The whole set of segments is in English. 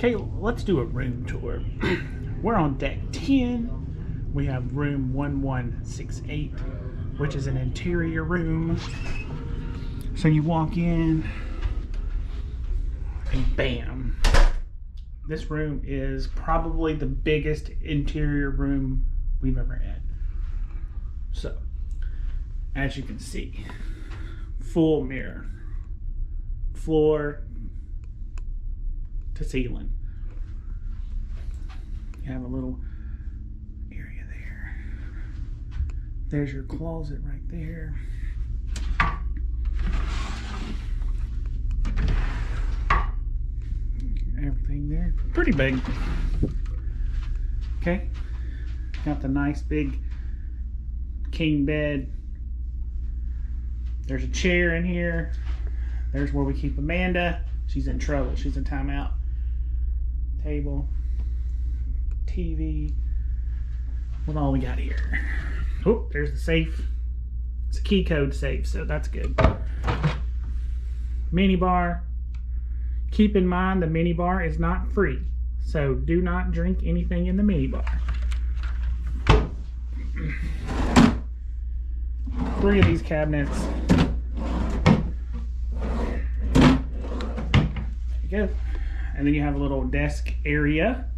Okay, let's do a room tour. We're on deck 10. We have room 1168, which is an interior room. So you walk in and bam. This room is probably the biggest interior room we've ever had. So, as you can see, full mirror, floor to ceiling. You have a little area there. There's your closet right there. Everything there, pretty big. Okay, got the nice big king bed. There's a chair in here. There's where we keep Amanda. She's in trouble. She's in timeout. Table, TV. What all we got here? Oh, there's the safe. It's a key code safe, so that's good. Mini bar. Keep in mind the mini bar is not free, so do not drink anything in the mini bar. 3 of these cabinets. There you go. And then you have a little desk area.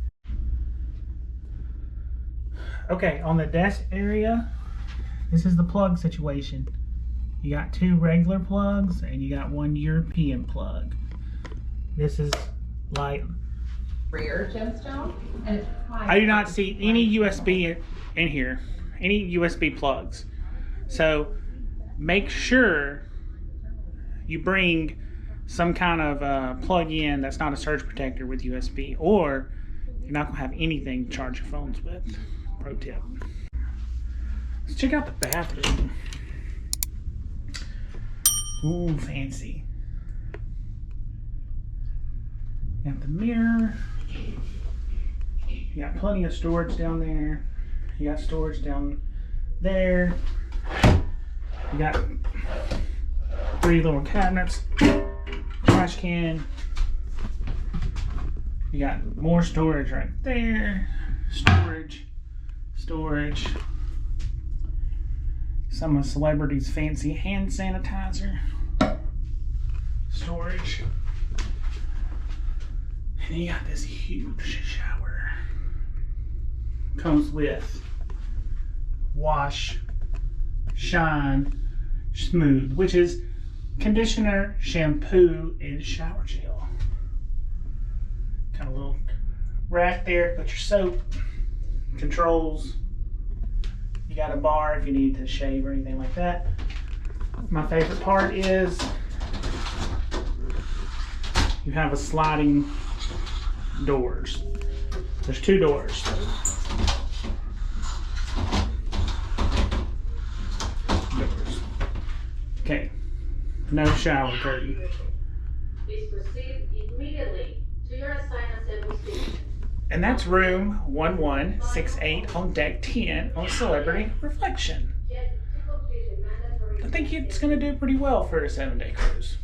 Okay, on the desk area, this is the plug situation. You got 2 regular plugs and you got 1 European plug. This is like rear gemstone, and it's I do not see any USB in here, any USB plugs. So make sure you bring some kind of plug-in that's not a surge protector with USB, or you're not gonna have anything to charge your phones with. Pro tip. Let's check out the bathroom. Ooh, fancy. You got the mirror. You got plenty of storage down there. You got storage down there. You got 3 little cabinets. Trash can. You got more storage right there. Storage. Storage. Some of Celebrity's fancy hand sanitizer. Storage. And you got this huge shower. Comes with wash, shine, smooth, which is conditioner, shampoo, and shower gel. Got a little rack there, put your soap, controls. You got a bar if you need to shave or anything like that. My favorite part is you have a sliding doors. There's 2 doors. Okay. No shower curtain. Please proceed immediately to your assigned assembly station. And that's room 1168 on deck 10 on Celebrity Reflection. I think it's going to do pretty well for a 7-day cruise.